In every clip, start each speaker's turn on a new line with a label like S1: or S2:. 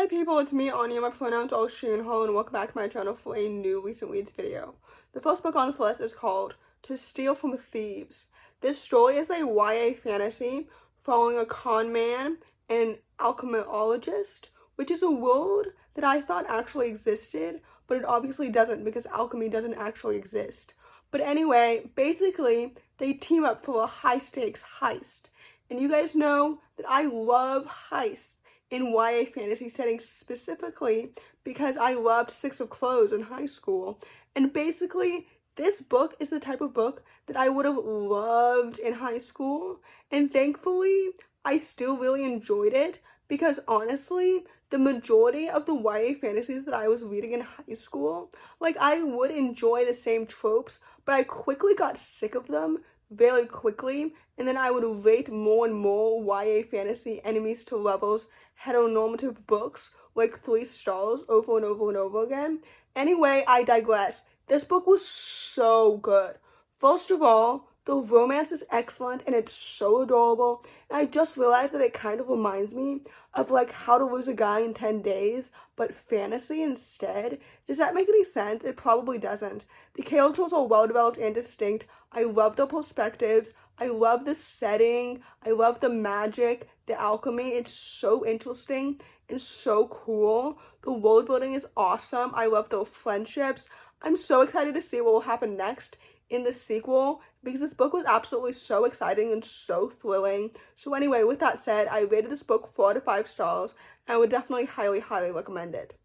S1: Hi people, it's me, Anja. My pronouns are she and her, and welcome back to my channel for a new recent reads video. The first book on this list is called To Steal from Thieves. This story is a YA fantasy following a con man and an alchemologist, which is a world that I thought actually existed, but it obviously doesn't because alchemy doesn't actually exist. But anyway, basically, they team up for a high-stakes heist. And you guys know that I love heists in YA fantasy settings specifically because I loved Six of Clothes in high school. And basically, this book is the type of book that I would have loved in high school. And thankfully, I still really enjoyed it because honestly, the majority of the YA fantasies that I was reading in high school, like I would enjoy the same tropes, but I quickly got sick of them very quickly, and then I would rate more and more YA fantasy enemies to levels heteronormative books like 3 stars over and over and over again. Anyway, I digress. This book was so good. First of all, the romance is excellent and it's so adorable, and I just realized that it kind of reminds me of like How to Lose a Guy in 10 Days, but fantasy instead. Does that make any sense? It probably doesn't. The characters are well developed and distinct. I love the perspectives. I love the setting. I love the magic, the alchemy. It's so interesting and so cool. The world building is awesome. I love their friendships. I'm so excited to see what will happen next in the sequel because this book was absolutely so exciting and so thrilling. So anyway, with that said, I rated this book 4 out of 5 stars and I would definitely highly recommend it.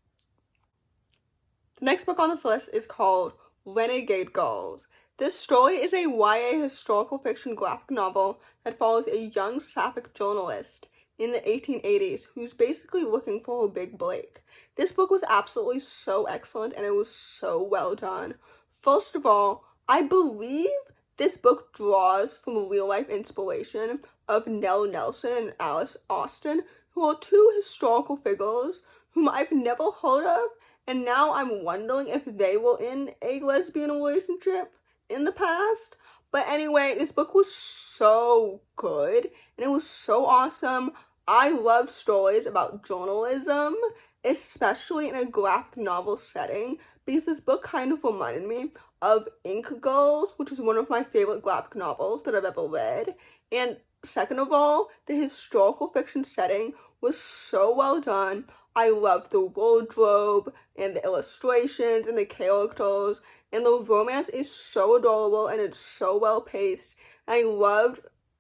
S1: The next book on this list is called Renegade Girls. This story is a YA historical fiction graphic novel that follows a young sapphic journalist in the 1880s who's basically looking for a big break. This book was absolutely so excellent and it was so well done. First of all, I believe this book draws from real-life inspiration of Nell Nelson and Alice Austen, who are 2 historical figures whom I've never heard of, and now I'm wondering if they were in a lesbian relationship in the past. But anyway, this book was so good and it was so awesome. I love stories about journalism, especially in a graphic novel setting, because this book kind of reminded me of Ink Girls, which is one of my favorite graphic novels that I've ever read. And second of all, the historical fiction setting was so well done. I loved the wardrobe and the illustrations and the characters, and the romance is so adorable and it's so well paced. I loved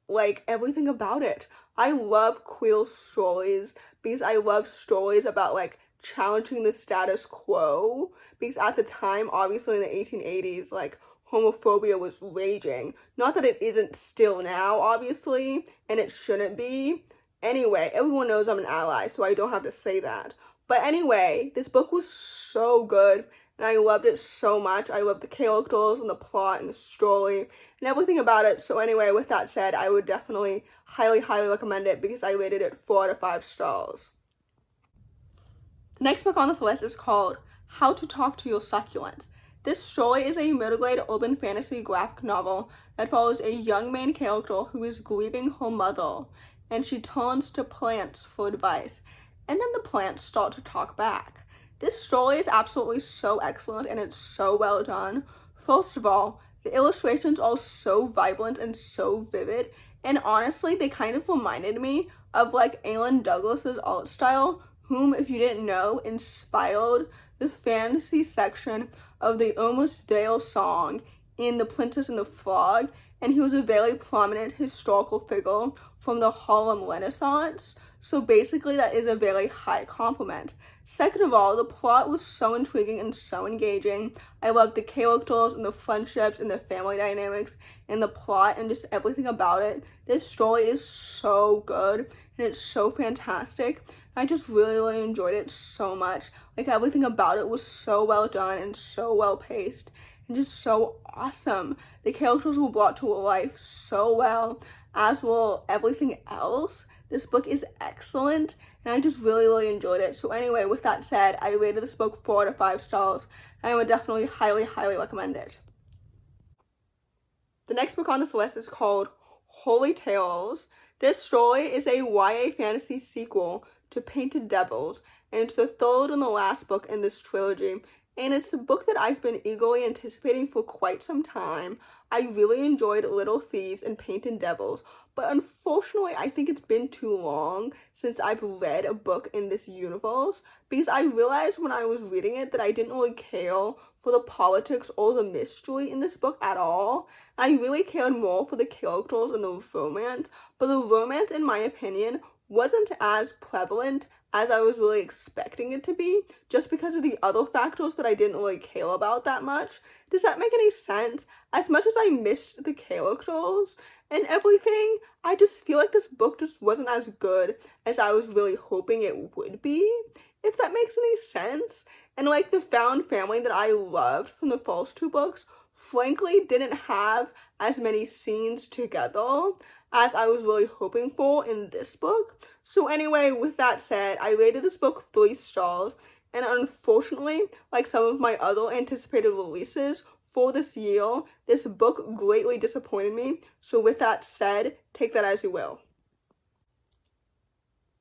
S1: like everything about it. I love queer stories because I love stories about like challenging the status quo, because at the time, obviously in the 1880s, like homophobia was raging. Not that it isn't still now, obviously, and it shouldn't be. Anyway, everyone knows I'm an ally, so I don't have to say that. But anyway, this book was so good and I loved it so much. I loved the characters and the plot and the story and everything about it. So anyway, with that said, I would definitely highly recommend it because I rated it 4 out of 5 stars. The next book on this list is called How to Talk to Your Succulent. This story is a middle-grade urban fantasy graphic novel that follows a young main character who is grieving her mother, and she turns to plants for advice, and then the plants start to talk back. This story is absolutely so excellent and it's so well done. First of all, the illustrations are so vibrant and so vivid, and honestly, they kind of reminded me of like Alan Douglas's art style, whom, if you didn't know, inspired the fantasy section of the Almost There song in The Princess and the Frog, and he was a very prominent historical figure from the Harlem Renaissance, so basically that is a very high compliment. Second of all, the plot was so intriguing and so engaging. I loved the characters and the friendships and the family dynamics and the plot and just everything about it. This story is so good and it's so fantastic. I just really enjoyed it so much. Like everything about it was so well done and so well paced and just so awesome. The characters were brought to life so well, as well everything else. This book is excellent and I just really enjoyed it. So anyway, with that said, I rated this book 4 out of 5 stars and I would definitely highly recommend it. The next book on this list is called Holy Tales. This story is a YA fantasy sequel to Painted Devils and it's the third and the last book in this trilogy, and it's a book that I've been eagerly anticipating for quite some time. I really enjoyed Little Thieves and Painted Devils, but unfortunately I think it's been too long since I've read a book in this universe, because I realized when I was reading it that I didn't really care for the politics or the mystery in this book at all. I really cared more for the characters and the romance, but the romance, in my opinion, wasn't as prevalent as I was really expecting it to be, just because of the other factors that I didn't really care about that much. Does that make any sense? As much as I missed the characters and everything, I just feel like this book just wasn't as good as I was really hoping it would be, if that makes any sense. And like the found family that I loved from the first two books, frankly, didn't have as many scenes together as I was really hoping for in this book. So anyway, with that said, I rated this book 3 stars, and unfortunately, like some of my other anticipated releases for this year, this book greatly disappointed me. So with that said, take that as you will.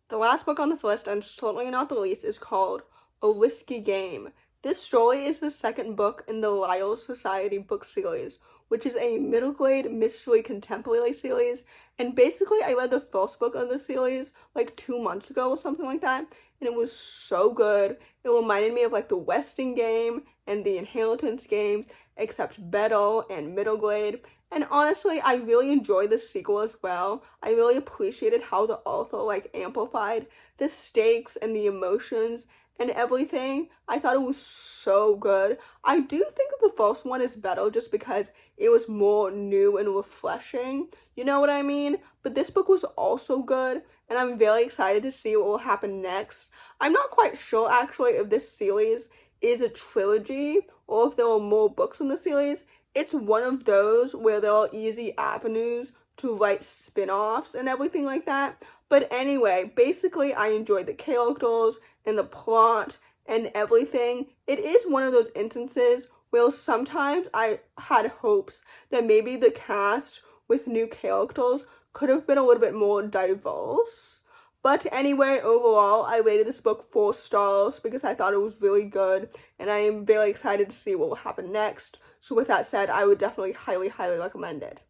S1: The last book on this list, and certainly not the least, is called A Risky Game. This story is the second book in the Lyle's Society book series, which is a middle grade mystery contemporary series, and basically I read the first book of the series like 2 months ago or something like that, and it was so good. It reminded me of like the Westing game and the Inheritance games, except better and middle grade. And honestly, I really enjoyed the sequel as well. I really appreciated how the author like amplified the stakes and the emotions and everything. I thought it was so good. I do think that the first one is better just because it was more new and refreshing, you know what I mean? But this book was also good, and I'm very excited to see what will happen next. I'm not quite sure actually if this series is a trilogy or if there are more books in the series. It's one of those where there are easy avenues to write spin-offs and everything like that. But anyway, basically I enjoyed the characters and the plot and everything. It is one of those instances where sometimes I had hopes that maybe the cast with new characters could have been a little bit more diverse. But anyway, overall, I rated this book 4 stars because I thought it was really good, and I am very excited to see what will happen next. So with that said, I would definitely highly recommend it.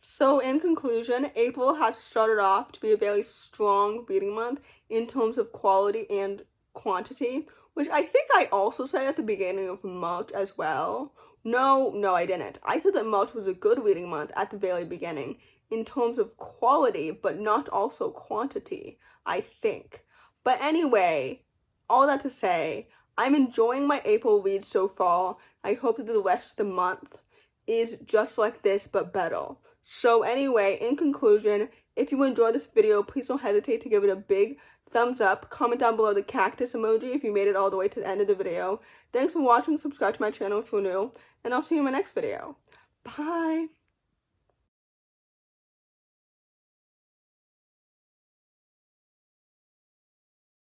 S1: So in conclusion, April has started off to be a very strong reading month in terms of quality and quantity, which I think I also said at the beginning of March as well. No, I didn't. I said that March was a good reading month at the very beginning in terms of quality, but not also quantity, I think. But anyway, all that to say, I'm enjoying my April reads so far. I hope that the rest of the month is just like this, but better. So anyway, in conclusion, if you enjoyed this video, please don't hesitate to give it a big thumbs up. Comment down below the cactus emoji if you made it all the way to the end of the video. Thanks for watching. Subscribe to my channel if you're new, and I'll see you in my next video. Bye!